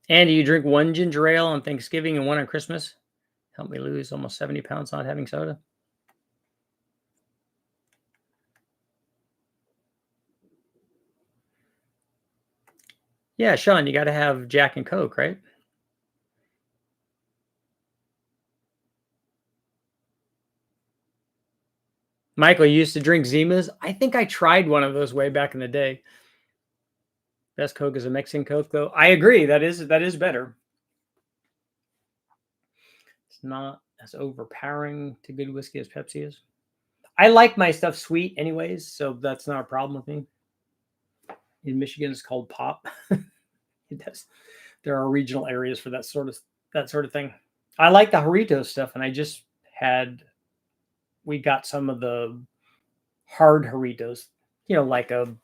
And do you drink one ginger ale on Thanksgiving and one on Christmas? Helped me lose almost 70 pounds not having soda. Yeah, Sean, you got to have Jack and Coke, right? Michael, you used to drink Zimas. I think I tried one of those way back in the day. Best Coke is a Mexican Coke, though. I agree. That is better. It's not as overpowering to good whiskey as Pepsi is. I like my stuff sweet anyways, so that's not a problem with me. In Michigan, it's called pop. It does. There are regional areas for that sort of thing. I like the Jarritos stuff, and we got some of the hard Jarritos, like a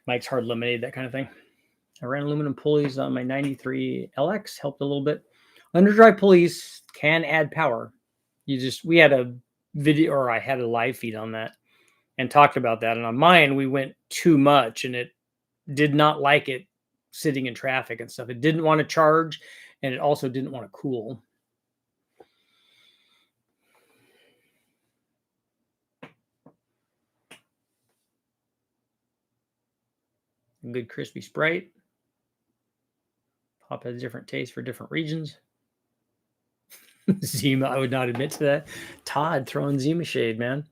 Mike's Hard Lemonade, that kind of thing. I ran aluminum pulleys on my 93 LX, helped a little bit. Underdrive pulleys can add power. We had a video, or I had a live feed on that and talked about that. And on mine, we went too much, and it did not like it sitting in traffic and stuff. It didn't want to charge, and it also didn't want to cool. A good crispy Sprite. Pop has different tastes for different regions. Zima, I would not admit to that. Todd throwing Zima shade, man.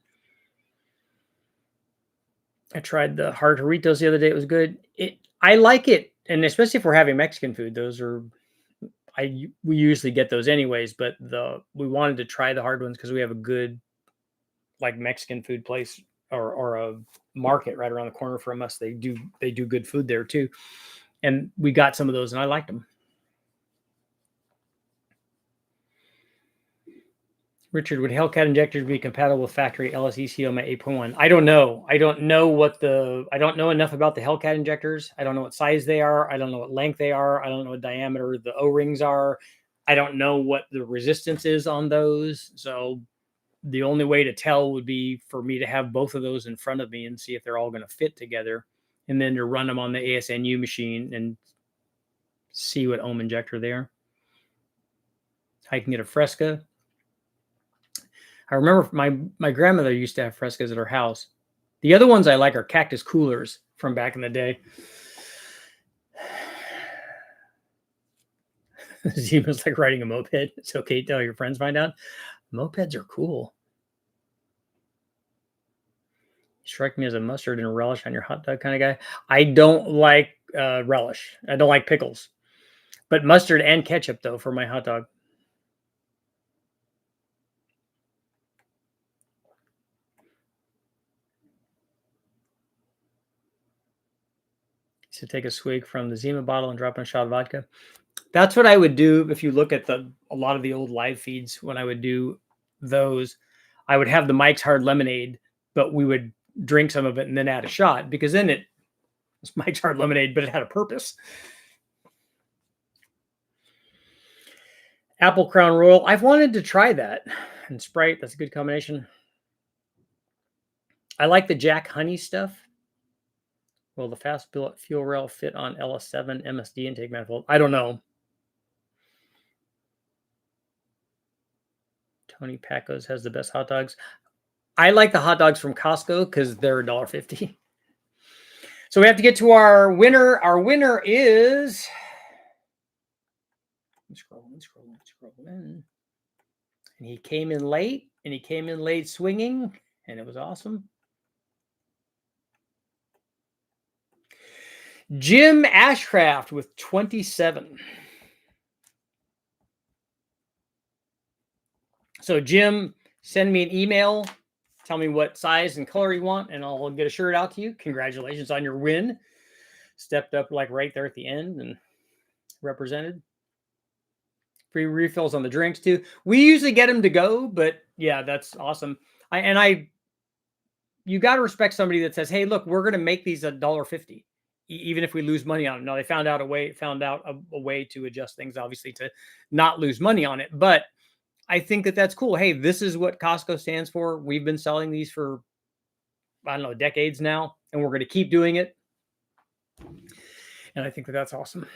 I tried the hard Jarritos the other day. It was good. I like it, and especially if we're having Mexican food, we usually get those anyways. But we wanted to try the hard ones because we have a good like Mexican food place or a market right around the corner from us. They do good food there too, and we got some of those, and I liked them. Richard, would Hellcat injectors be compatible with factory LSECOMA 8.1? I don't know. I don't know enough about the Hellcat injectors. I don't know what size they are. I don't know what length they are. I don't know what diameter the O-rings are. I don't know what the resistance is on those. So the only way to tell would be for me to have both of those in front of me and see if they're all going to fit together, and then to run them on the ASNU machine and see what ohm injector they are. I can get a Fresca. I remember my grandmother used to have Frescas at her house. The other ones I like are cactus coolers from back in the day. Zima's like riding a moped. It's okay to tell your friends find out. Mopeds are cool. You strike me as a mustard and a relish on your hot dog kind of guy. I don't like relish. I don't like pickles. But mustard and ketchup, though, for my hot dog. So take a swig from the Zima bottle and drop in a shot of vodka. That's what I would do if you look at a lot of the old live feeds. When I would do those, I would have the Mike's Hard Lemonade, but we would drink some of it and then add a shot, because then it was Mike's Hard Lemonade, but it had a purpose. Apple Crown Royal. I've wanted to try that. And Sprite, that's a good combination. I like the Jack Honey stuff. Will the fast fuel rail fit on LS7 MSD intake manifold? I don't know. Tony Pacos has the best hot dogs. I like the hot dogs from Costco because they're $1.50. So we have to get to our winner. Our winner is... Scrolling. And he came in late, swinging, and it was awesome. Jim Ashcraft with 27. So Jim, send me an email. Tell me what size and color you want, and I'll get a shirt out to you. Congratulations on your win. Stepped up like right there at the end and represented. Free refills on the drinks too. We usually get them to go, but yeah, that's awesome. You got to respect somebody that says, "Hey, look, we're going to make these $1.50, even if we lose money on them." Now they found out a way to adjust things, obviously, to not lose money on it. But I think that's cool. Hey, this is what Costco stands for. We've been selling these for, I don't know, decades now, and we're going to keep doing it. And I think that's awesome.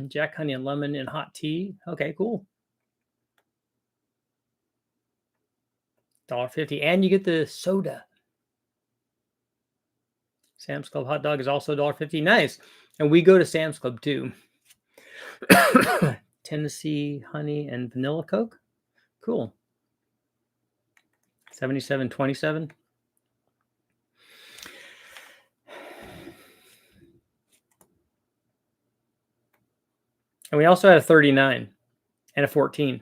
Jack Honey and Lemon in hot tea. Okay, cool. $1.50. And you get the soda. Sam's Club hot dog is also $1.50. Nice. And we go to Sam's Club too. Tennessee honey and vanilla Coke. Cool. 77.27. And we also had a 39 and a 14.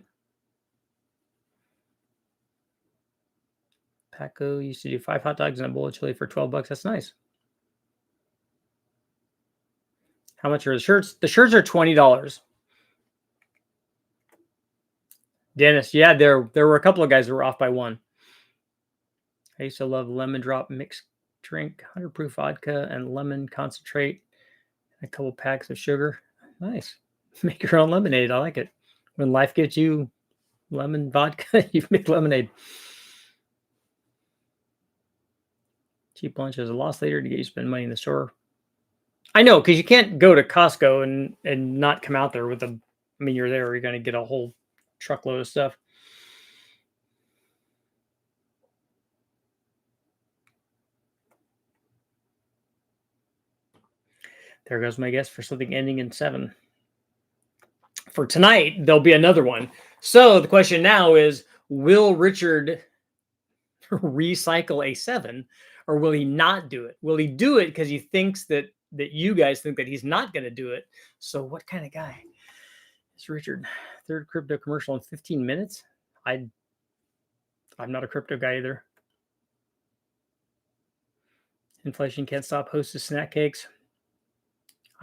Paco used to do 5 hot dogs and a bowl of chili for $12. That's nice. How much are the shirts? The shirts are $20. Dennis, yeah, there were a couple of guys that were off by 1. I used to love lemon drop mixed drink, 100 proof vodka and lemon concentrate, and a couple packs of sugar. Nice. Make your own lemonade. I like it. When life gives you lemon vodka, you make lemonade. Cheap lunch is a loss later to get you spend money in the store. I know, because you can't go to Costco and not come out there with a. I mean, you're there, you're going to get a whole truckload of stuff. There goes my guess for something ending in 7. For tonight, there'll be another one. So the question now is, will Richard recycle a 7, or will he not do it? Will he do it because he thinks that you guys think that he's not going to do it? So what kind of guy is Richard? Third crypto commercial in 15 minutes? I'm not a crypto guy either. Inflation can't stop Hostess snack cakes.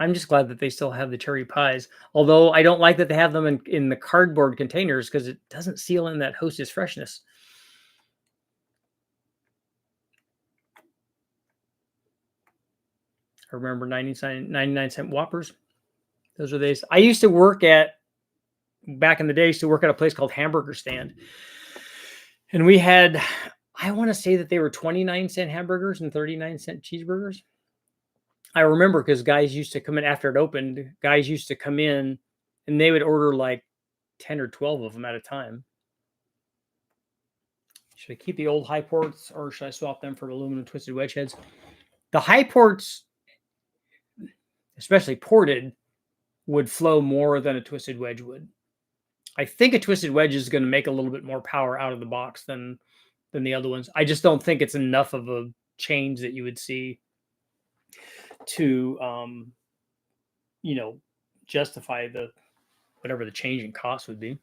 I'm just glad that they still have the cherry pies. Although I don't like that they have them in the cardboard containers because it doesn't seal in that Hostess freshness. I remember 99-cent Whoppers. Those are days. I used to work back in the day, I used to work at a place called Hamburger Stand. And we had, I want to say that they were 29-cent hamburgers and 39-cent cheeseburgers. I remember because guys used to come in after it opened. Guys used to come in and they would order like 10 or 12 of them at a time. Should I keep the old high ports or should I swap them for aluminum twisted wedge heads? The high ports, especially ported, would flow more than a twisted wedge would. I think a twisted wedge is going to make a little bit more power out of the box than the other ones. I just don't think it's enough of a change that you would see to, justify whatever the change in cost would be.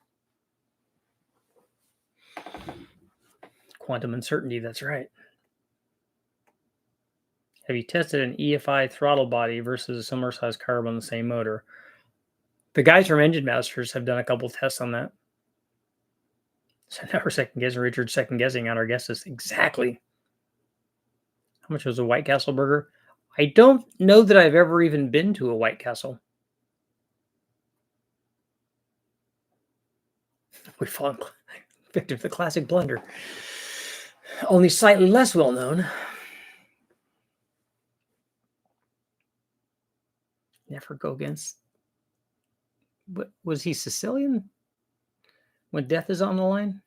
Quantum uncertainty, that's right. Have you tested an EFI throttle body versus a similar size carb on the same motor? The guys from Engine Masters have done a couple tests on that. So now we're second guessing. Richard's second guessing on our guesses. Exactly. How much was a White Castle burger? I don't know that I've ever even been to a White Castle. We fall victim to the classic blunder. Only slightly less well known. Never go against. What was he Sicilian? When death is on the line?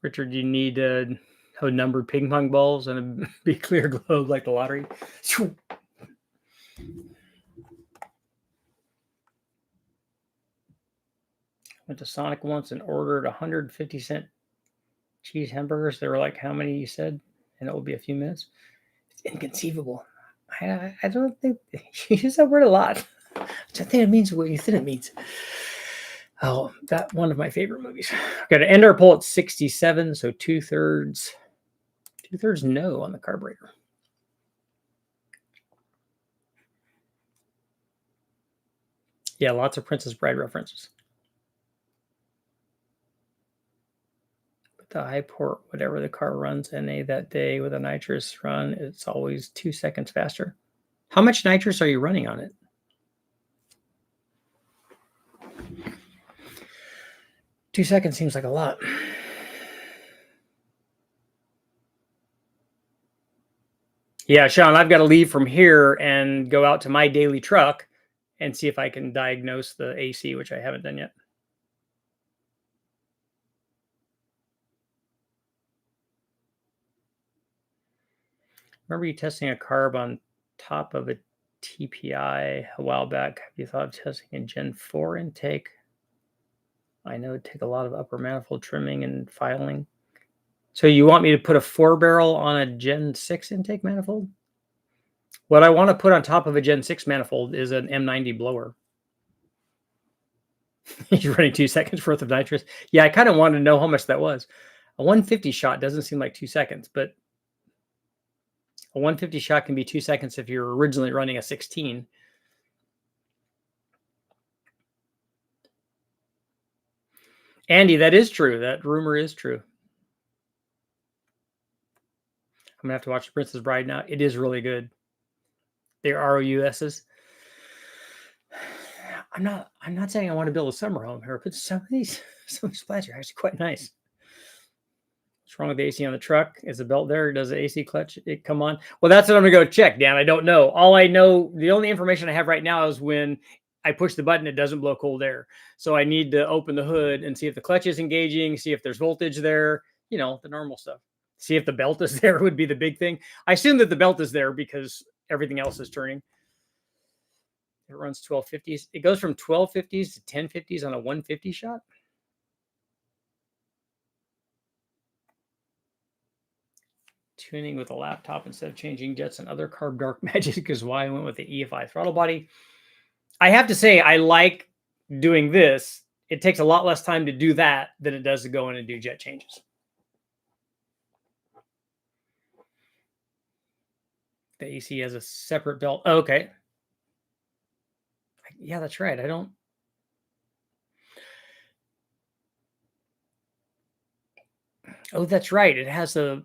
Richard, you need numbered ping pong balls and a big clear globe like the lottery. Went to Sonic once and ordered 150-cent cheese hamburgers. They were like, how many you said? And it will be a few minutes. It's inconceivable. I don't think you use that word a lot. I think it means what you think it means. Oh, that one of my favorite movies. Got to end our poll at 67, so 2/3 no on the carburetor. Yeah, lots of Princess Bride references. But the high port, whatever the car runs NA that day with a nitrous run, it's always 2 seconds faster. How much nitrous are you running on it? Two seconds seems like a lot. Yeah, Sean, I've got to leave from here and go out to my daily truck and see if I can diagnose the AC, which I haven't done yet. Remember you testing a carb on top of a TPI a while back. Have you thought of testing a Gen 4 intake? I know it'd take a lot of upper manifold trimming and filing. So you want me to put a 4-barrel on a Gen 6 intake manifold? What I want to put on top of a Gen 6 manifold is an M90 blower. You're running 2 seconds worth of nitrous. Yeah, I kind of wanted to know how much that was. A 150 shot doesn't seem like 2 seconds, but a 150 shot can be 2 seconds if you're originally running a 16. Andy, that is true. That rumor is true. I'm gonna have to watch The Princess Bride now. It is really good. They're ROUSs. I'm not saying I want to build a summer home here, but some of these flats are actually quite nice. What's wrong with the AC on the truck? Is the belt there? Does the AC clutch it come on? Well, that's what I'm gonna go check, Dan. I don't know. All I know, the only information I have right now is when I push the button, it doesn't blow cold air. So I need to open the hood and see if the clutch is engaging, see if there's voltage there, you know, the normal stuff. See if the belt is there would be the big thing. I assume that the belt is there because everything else is turning. It runs 1250s. It goes from 1250s to 1050s on a 150 shot. Tuning with a laptop instead of changing jets and other carb dark magic is why I went with the EFI throttle body. I have to say, I like doing this. It takes a lot less time to do that than it does to go in and do jet changes. The AC has a separate belt. Oh, okay. Yeah, that's right. I don't. Oh, that's right. It has the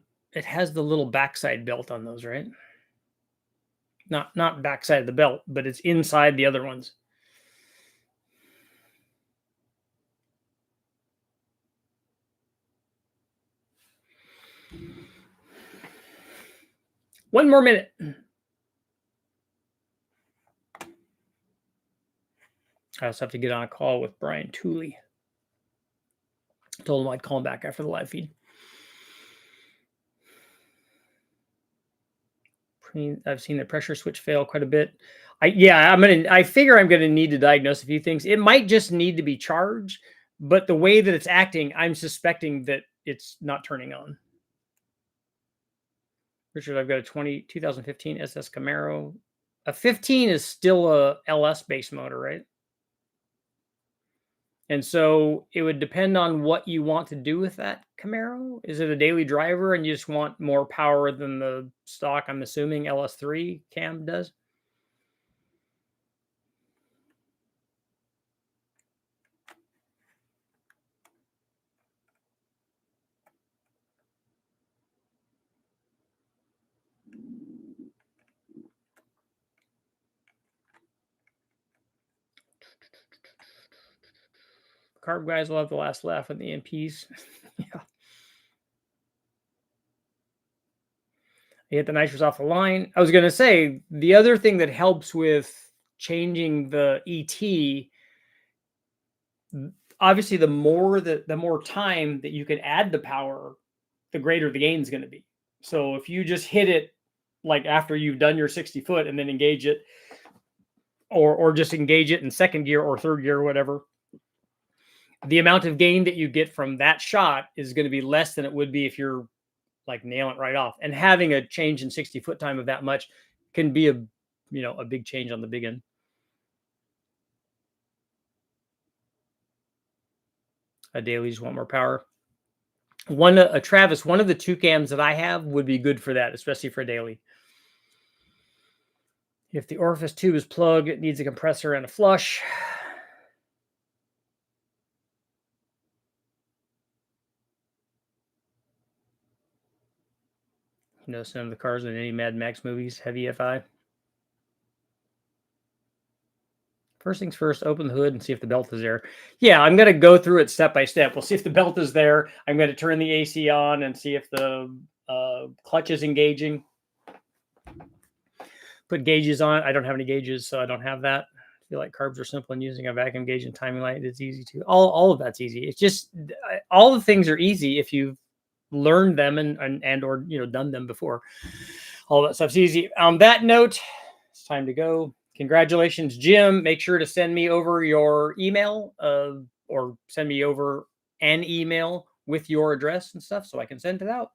little backside belt on those, right? Not backside of the belt, but it's inside the other ones. One more minute. I also have to get on a call with Brian Tooley. I told him I'd call him back after the live feed. I've seen the pressure switch fail quite a bit. I figure I'm gonna need to diagnose a few things. It might just need to be charged, but the way that it's acting, I'm suspecting that it's not turning on. Richard, I've got a 2015 SS Camaro. A 15 is still a LS base motor, right? And so it would depend on what you want to do with that Camaro. Is it a daily driver and you just want more power than the stock, I'm assuming, LS3 cam does? Carb guys will have the last laugh on the MPs. Yeah. You hit the nitrous off the line. I was going to say, the other thing that helps with changing the ET, obviously the more time that you can add the power, the greater the gain is going to be. So if you just hit it like after you've done your 60 foot and then engage it, or just engage it in second gear or third gear or whatever, the amount of gain that you get from that shot is going to be less than it would be if you're like nailing it right off. And having a change in 60 foot time of that much can be a big change on the big end. A daily just want more power. Travis, one of the 2 cams that I have would be good for that, especially for a daily. If the orifice tube is plugged, it needs a compressor and a flush. Some of the cars in any Mad Max movies have EFI. First things first, open the hood and see if the belt is there. Yeah, I'm going to go through it step by step. We'll see if the belt is there. I'm going to turn the AC on and see if the clutch is engaging. put gauges on it. I don't have any gauges, so I don't have that. I feel like carbs are simple, and using a vacuum gauge and timing light is easy too. All of that's easy. It's just all the things are easy if you've learned them and or done them before. All that stuff's easy. On that note, it's time to go. Congratulations, Jim. Make sure to send me over your email or send me over an email with your address and stuff so I can send it out.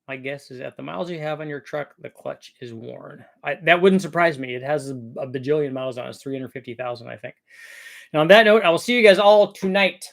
My guess is at the miles you have on your truck, the clutch is worn. That wouldn't surprise me. It has a bajillion miles on it. It's 350,000, I think. Now, on that note, I will see you guys all tonight.